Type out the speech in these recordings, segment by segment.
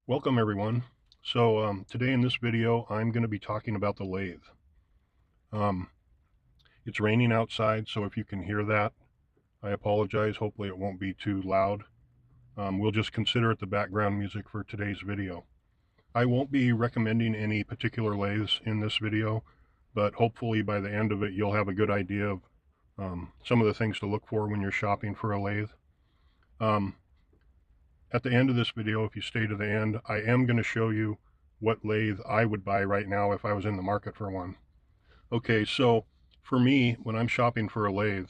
Welcome everyone. Today in this video I'm going to be talking about the lathe. Um, it's raining outside, so if you can hear that, I apologize. Hopefully it won't be too loud. We'll just consider it the background music for today's video. I won't be recommending any particular lathes in this video, but hopefully by the end of it you'll have a good idea of some of the things to look for when you're shopping for a lathe. At the end of this video, if you stay to the end, I am going to show you what lathe I would buy right now if I was in the market for one. Okay, so for me, when I'm shopping for a lathe,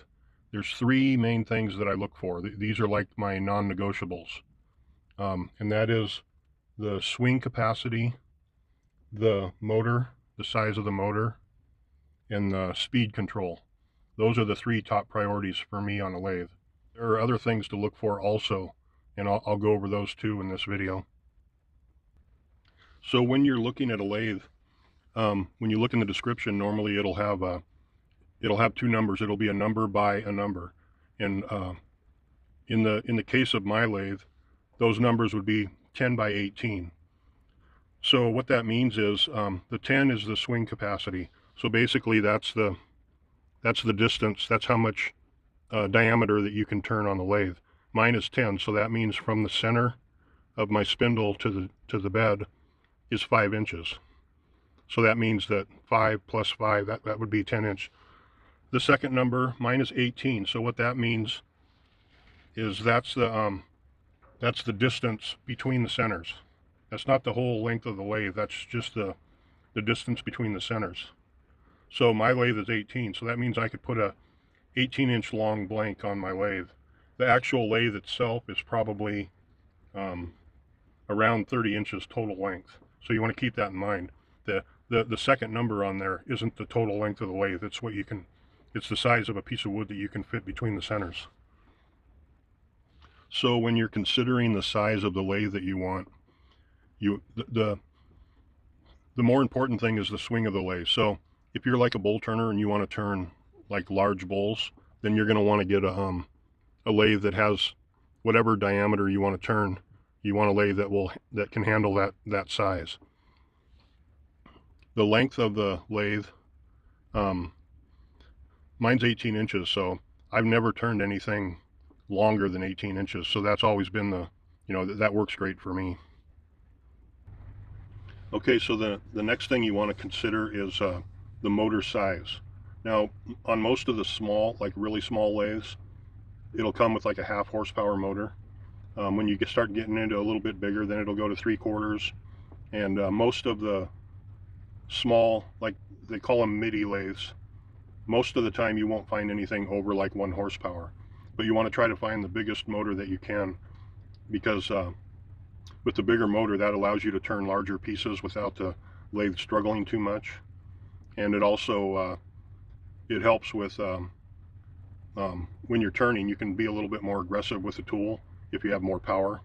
there's three main things that I look for. These are like my non-negotiables. And that is the swing capacity, the motor, the size of the motor, and the speed control. Those are the three top priorities for me on a lathe. There are other things to look for also, and I'll go over those too in this video. So when you're looking at a lathe, when you look in the description, normally it'll have two numbers. It'll be a number by a number, and in the case of my lathe, those numbers would be 10 by 18. So what that means is the 10 is the swing capacity. So basically that's the distance. That's how much diameter that you can turn on the lathe. Mine is 10, so that means from the center of my spindle to the bed is 5 inches. So that means that 5 plus 5, that would be 10 inch. The second number, mine is 18. So what that means is that's the distance between the centers. That's not the whole length of the lathe. That's just the distance between the centers. So my lathe is 18. So that means I could put a 18-inch long blank on my lathe. The actual lathe itself is probably around 30 inches total length. So you want to keep that in mind. The second number on there isn't the total length of the lathe. It's it's the size of a piece of wood that you can fit between the centers. So when you're considering the size of the lathe that you want, the more important thing is the swing of the lathe. So if you're like a bowl turner and you want to turn like large bowls, then you're going to want to get a lathe that has whatever diameter you want to turn. You want a lathe that can handle that size. The length of the lathe, mine's 18 inches, so I've never turned anything longer than 18 inches. So that's always been that works great for me. Okay, so the next thing you want to consider is the motor size. Now, on most of the small, like really small lathes, it'll come with like a 1/2 horsepower motor. When you start getting into a little bit bigger, then it'll go to 3/4. And most of the small, like they call them midi lathes, most of the time you won't find anything over like 1 horsepower. But you want to try to find the biggest motor that you can, because with the bigger motor, that allows you to turn larger pieces without the lathe struggling too much. And it also it helps with when you're turning, you can be a little bit more aggressive with the tool if you have more power.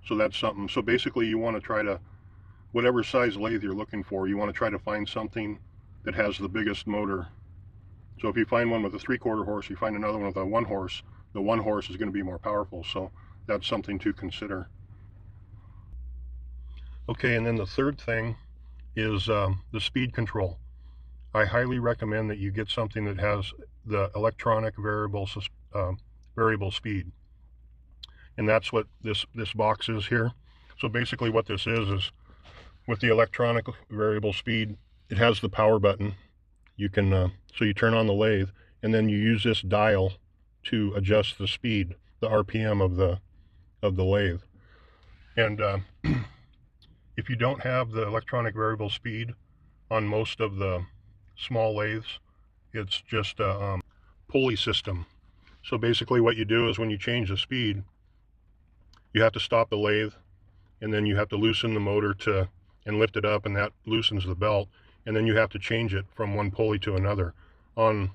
So that's something. So basically you want to try to, whatever size lathe you're looking for, you want to try to find something that has the biggest motor. So if you find one with a 3/4 horse, you find another one with a 1 horse, the 1 horse is going to be more powerful. So that's something to consider. Okay, and then the third thing is the speed control. I highly recommend that you get something that has the electronic variable speed. And that's what this box is here. So basically what this is with the electronic variable speed, it has the power button. You can so you turn on the lathe, and then you use this dial to adjust the speed, the RPM of the lathe. And if you don't have the electronic variable speed on most of the small lathes, it's just a pulley system. So basically what you do is when you change the speed, you have to stop the lathe, and then you have to loosen the motor and lift it up, and that loosens the belt, and then you have to change it from one pulley to another on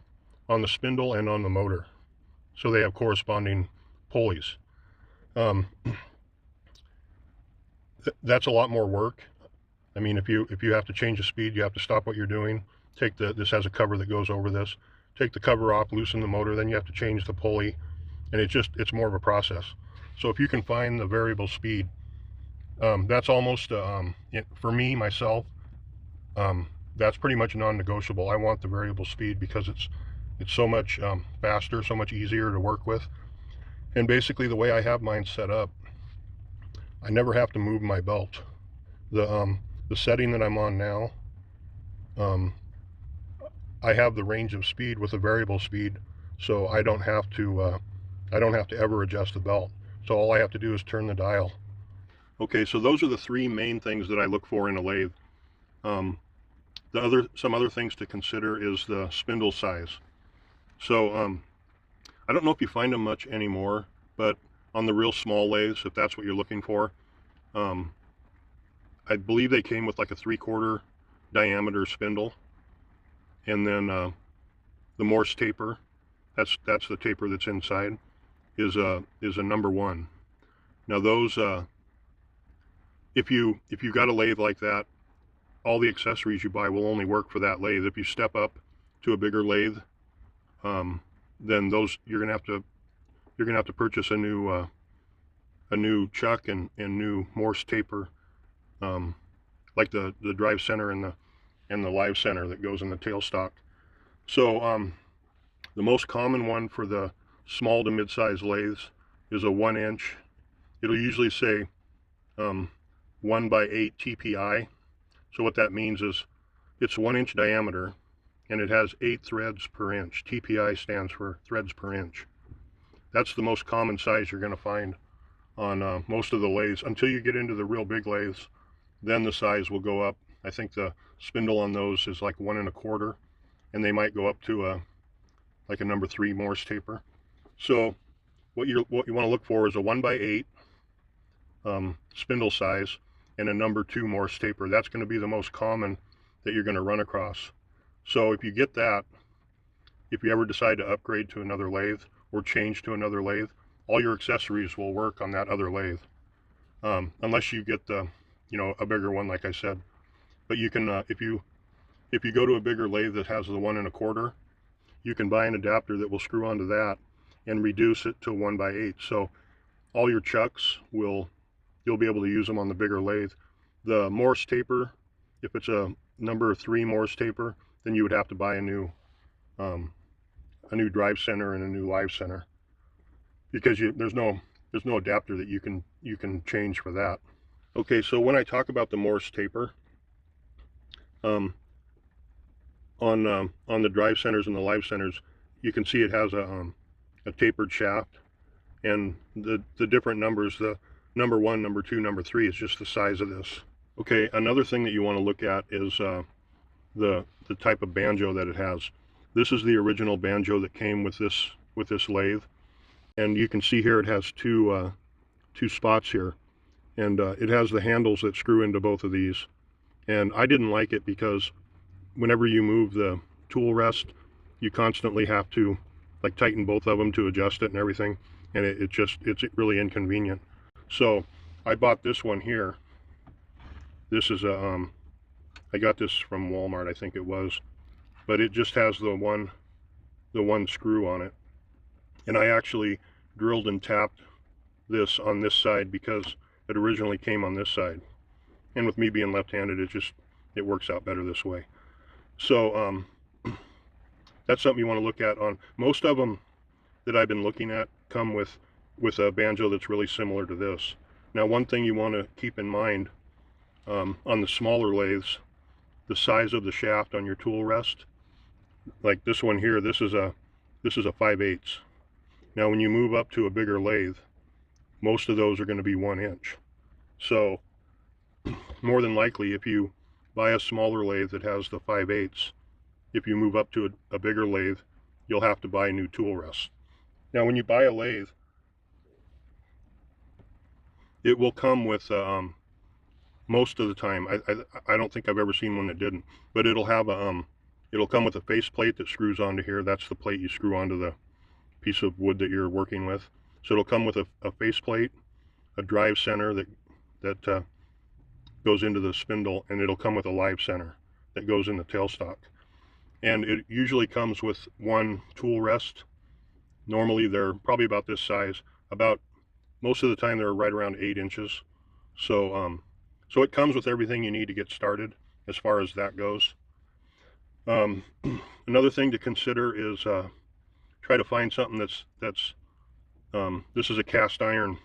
the spindle and on the motor. So they have corresponding pulleys. That's a lot more work. I mean, if you have to change the speed, you have to stop what you're doing. This has a cover that goes over this. Take the cover off, loosen the motor, then you have to change the pulley, and it's more of a process. So if you can find the variable speed, That's almost, for me, myself, that's pretty much non-negotiable. I want the variable speed because it's so much faster, so much easier to work with. And basically the way I have mine set up, I never have to move my belt. The setting that I'm on now, I have the range of speed with a variable speed, so I don't have to ever adjust the belt. So all I have to do is turn the dial. Okay, so those are the three main things that I look for in a lathe. Some other things to consider is the spindle size. So I don't know if you find them much anymore, but on the real small lathes, if that's what you're looking for, I believe they came with like a 3/4 diameter spindle, and then the Morse taper, that's the taper that's inside, is a number 1. Now those, if you got a lathe like that, all the accessories you buy will only work for that lathe. If you step up to a bigger lathe, then those you're gonna have to purchase a new chuck and new Morse taper, like the drive center and the live center that goes in the tailstock. So the most common one for the small to mid-size lathes is a 1-inch. It'll usually say 1/8 TPI. So what that means is it's 1-inch diameter and it has 8 threads per inch. TPI stands for threads per inch. That's the most common size you're going to find on most of the lathes. Until you get into the real big lathes, then the size will go up. I think the spindle on those is like 1 1/4, and they might go up to like a number 3 Morse taper. So what you want to look for is a 1/8 spindle size and a number 2 Morse taper. That's going to be the most common that you're going to run across. So if you get that, if you ever decide to upgrade to another lathe or change to another lathe, all your accessories will work on that other lathe, unless you get the, a bigger one, like I said. But you can, if you go to a bigger lathe that has the 1 1/4, you can buy an adapter that will screw onto that and reduce it to 1/8. So all your chucks you'll be able to use them on the bigger lathe. The Morse taper, if it's a number 3 Morse taper, then you would have to buy a new drive center and a new live center, because there's no adapter that you can change for that. Okay, so when I talk about the Morse taper, on the drive centers and the live centers, you can see it has a tapered shaft, and the different numbers, the number 1, number 2, number 3 is just the size of this. Okay, another thing that you want to look at is the type of banjo that it has. This is the original banjo that came with this lathe, and you can see here it has two spots here, and it has the handles that screw into both of these. And I didn't like it because whenever you move the tool rest, you constantly have to like tighten both of them to adjust it and everything, and it's really inconvenient. So I bought this one here. This is I got this from Walmart, I think it was, but it just has the one screw on it. And I actually drilled and tapped this on this side because it originally came on this side. And with me being left-handed, it works out better this way. So that's something you want to look at. On most of them that I've been looking at come with a banjo that's really similar to this. Now, one thing you want to keep in mind, on the smaller lathes, the size of the shaft on your tool rest, like this one here, this is a 5/8. Now when you move up to a bigger lathe, most of those are going to be 1 inch. So more than likely, if you buy a smaller lathe that has the 5/8, if you move up to a bigger lathe, you'll have to buy new tool rests. Now when you buy a lathe, it will come with most of the time, I don't think I've ever seen one that didn't, but it'll have it'll come with a face plate that screws onto here. That's the plate you screw onto the piece of wood that you're working with. So it'll come with a face plate, a drive center that goes into the spindle, and it'll come with a live center that goes in the tailstock. And it usually comes with one tool rest. Normally they're probably about this size. Most of the time they're right around 8 inches. So it comes with everything you need to get started as far as that goes. Another thing to consider is try to find something that's this is a cast iron.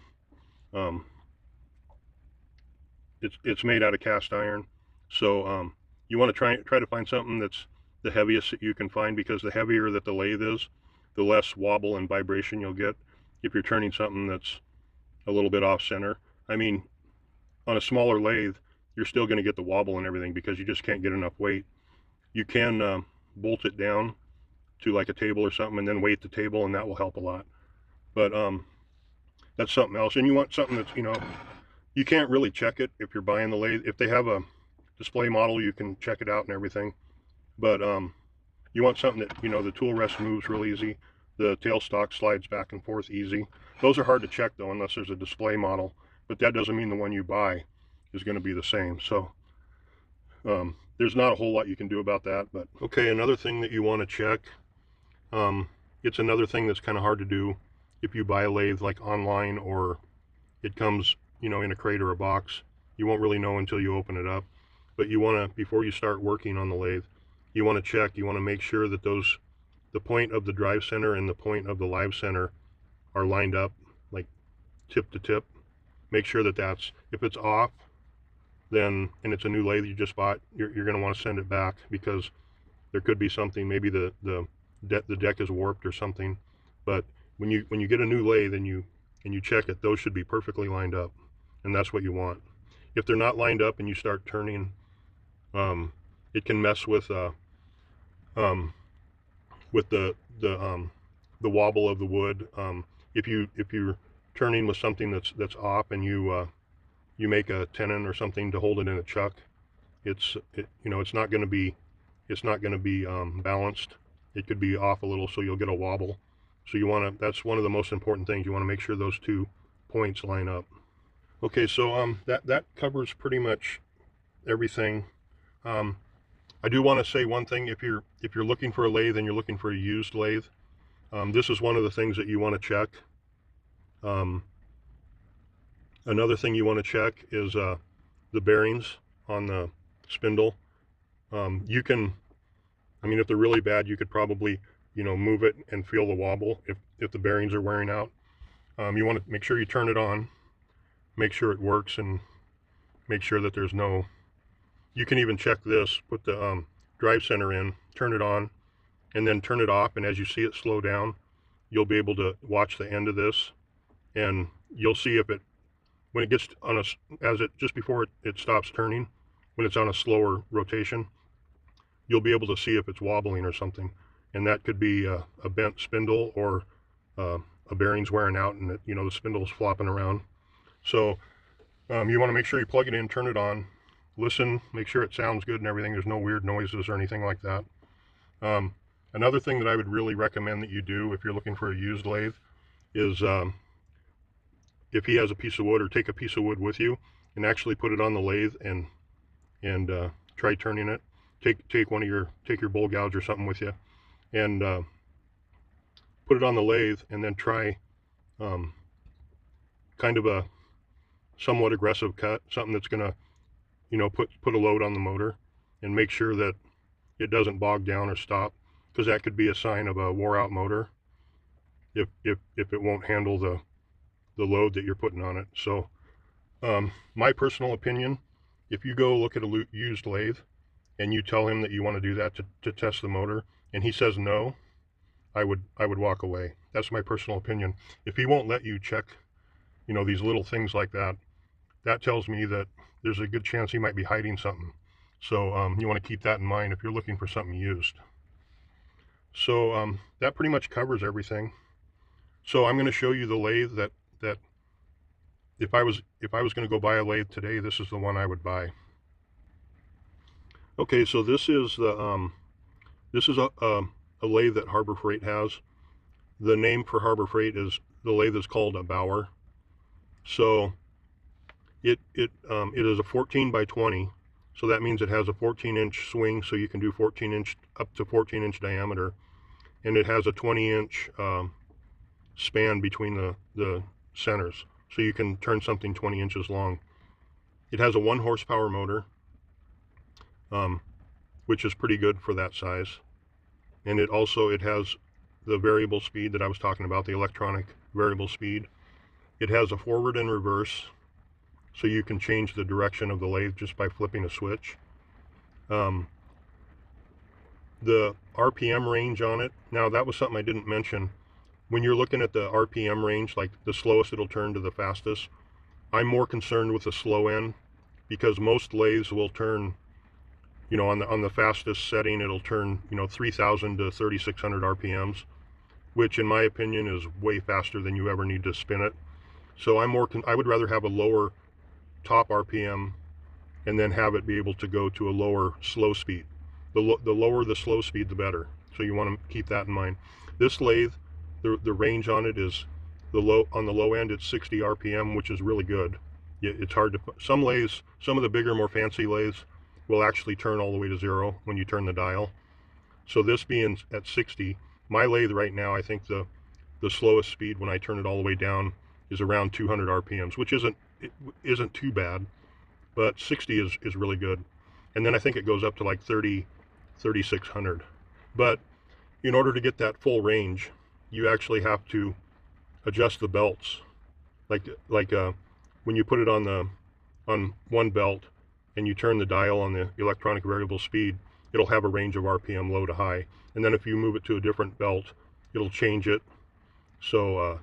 It's made out of cast iron, so you want to try to find something that's the heaviest that you can find, because the heavier that the lathe is, the less wobble and vibration you'll get if you're turning something that's a little bit off center. I mean, on a smaller lathe, you're still going to get the wobble and everything because you just can't get enough weight. You can bolt it down to like a table or something and then weight the table, and that will help a lot. But that's something else. And you want something that's, you can't really check it if you're buying the lathe. If they have a display model, you can check it out and everything. But you want something that, the tool rest moves real easy. The tailstock slides back and forth easy. Those are hard to check though, unless there's a display model. But that doesn't mean the one you buy is going to be the same. So there's not a whole lot you can do about that. But okay, another thing that you want to check, it's another thing that's kind of hard to do if you buy a lathe like online, or it comes, in a crate or a box. You won't really know until you open it up. But you want to, before you start working on the lathe, you want to check, you want to make sure that the point of the drive center and the point of the live center are lined up, like tip to tip. Make sure that that's, if it's off, then, and it's a new lathe you just bought, you're going to want to send it back, because there could be something, maybe the deck is warped or something. But when you get a new lathe and you check it, those should be perfectly lined up, and that's what you want. If they're not lined up and you start turning, it can mess with the wobble of the wood. If you're turning with something that's off, and you make a tenon or something to hold it in a chuck, it's not going to be balanced. It could be off a little, so you'll get a wobble. So that's one of the most important things. You want to make sure those 2 points line up. Okay, so that covers pretty much everything. I do want to say one thing. If you're looking for a lathe and you're looking for a used lathe, this is one of the things that you want to check. Another thing you want to check is the bearings on the spindle. If they're really bad, you could probably move it and feel the wobble if the bearings are wearing out. You want to make sure you turn it on, make sure it works, and make sure that there's no. You can even check this, put the drive center in, turn it on, and then turn it off, and as you see it slow down, you'll be able to watch the end of this, and you'll see if when it gets on just before it stops turning, when it's on a slower rotation, you'll be able to see if it's wobbling or something, and that could be a bent spindle, or a bearing's wearing out, and the spindle's flopping around. So you want to make sure you plug it in, turn it on, listen, make sure it sounds good and everything. There's no weird noises or anything like that. Another thing that I would really recommend that you do if you're looking for a used lathe is if he has a piece of wood, or take a piece of wood with you and actually put it on the lathe and try turning it. Take your bowl gouge or something with you, and put it on the lathe, and then try kind of a somewhat aggressive cut, something that's going to put a load on the motor, and make sure that it doesn't bog down or stop, because that could be a sign of a wore out motor if it won't handle the load that you're putting on it. So my personal opinion, if you go look at a used lathe and you tell him that you want to do that to test the motor, and he says no, I would walk away. That's my personal opinion. If he won't let you check these little things like that, that tells me that there's a good chance he might be hiding something. So you want to keep that in mind if you're looking for something used. So that pretty much covers everything. So I'm going to show you the lathe that if I was going to go buy a lathe today, this is the one I would buy. Okay, so this is a lathe that Harbor Freight has. The name for Harbor Freight is, the lathe is called a Bauer. So it is a 14 by 20, so that means it has a 14-inch swing, so you can do up to 14-inch diameter, and it has a 20-inch span between the centers, so you can turn something 20 inches long. It has a 1 horsepower motor, which is pretty good for that size. And it has the variable speed that I was talking about, the electronic variable speed. It has a forward and reverse, so you can change the direction of the lathe just by flipping a switch. The RPM range on it, now that was something I didn't mention. When you're looking at the RPM range, like the slowest it'll turn to the fastest, I'm more concerned with the slow end, because most lathes will turn, you know, on the fastest setting, it'll turn, you know, 3,000 to 3,600 RPMs, which in my opinion is way faster than you ever need to spin it. So I would rather have a lower top RPM and then have it be able to go to a lower slow speed. The lower the slow speed, the better. So you want to keep that in mind. This lathe, the range on it is on the low end, it's 60 RPM, which is really good. It's hard to, some lathes, some of the bigger, more fancy lathes will actually turn all the way to 0 when you turn the dial. So this being at 60, my lathe right now, I think the slowest speed when I turn it all the way down is around 200 RPMs, which isn't too bad, but 60 is really good. And then I think it goes up to like 3,600. But in order to get that full range, you actually have to adjust the belts. Like when you put it on one belt and you turn the dial on the electronic variable speed, it'll have a range of RPM low to high. And then if you move it to a different belt, it'll change it. So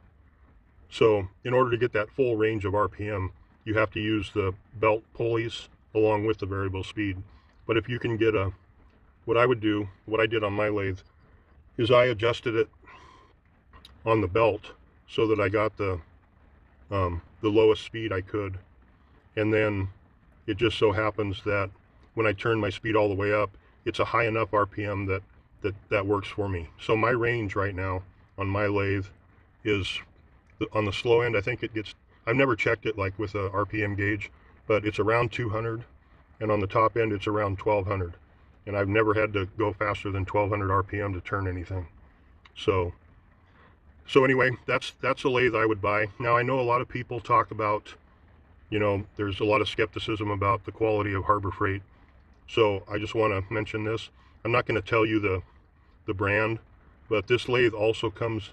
in order to get that full range of RPM, you have to use the belt pulleys along with the variable speed. But if you can get what I did on my lathe, is I adjusted it on the belt so that I got the lowest speed I could. And then it just so happens that when I turn my speed all the way up, it's a high enough RPM that works for me. So my range right now on my lathe is, on the slow end, I think it gets, I've never checked it like with a RPM gauge, but it's around 200, and on the top end it's around 1200. And I've never had to go faster than 1200 RPM to turn anything. So anyway, that's a lathe I would buy. Now I know a lot of people talk about, you know, there's a lot of skepticism about the quality of Harbor Freight. So I just want to mention this. I'm not going to tell you the brand, but this lathe also comes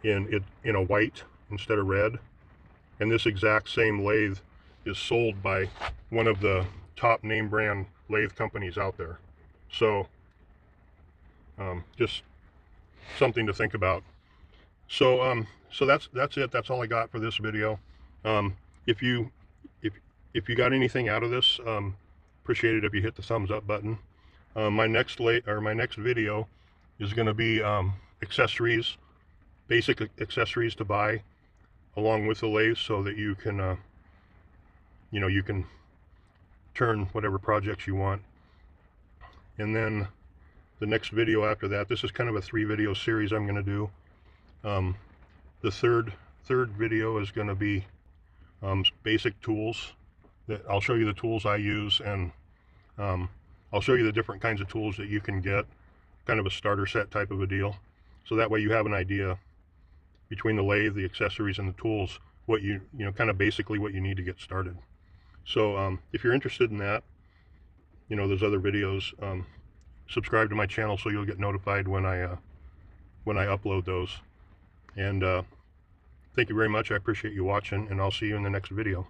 in a white instead of red. And this exact same lathe is sold by one of the top name brand lathe companies out there. So just something to think about. So that's it. That's all I got for this video. If you got anything out of this, appreciate it if you hit the thumbs up button. My next video is going to be accessories, basic accessories to buy along with the lathe, so that you can you can turn whatever projects you want. And then the next video after that, this is kind of a 3-video series I'm going to do. The third video is going to be basic tools. That I'll show you the tools I use, and I'll show you the different kinds of tools that you can get, kind of a starter set type of a deal. So that way you have an idea between the lathe, the accessories, and the tools, what you know, kind of basically what you need to get started. So if you're interested in that, you know, those other videos, subscribe to my channel so you'll get notified when I upload those. And thank you very much. I appreciate you watching, and I'll see you in the next video.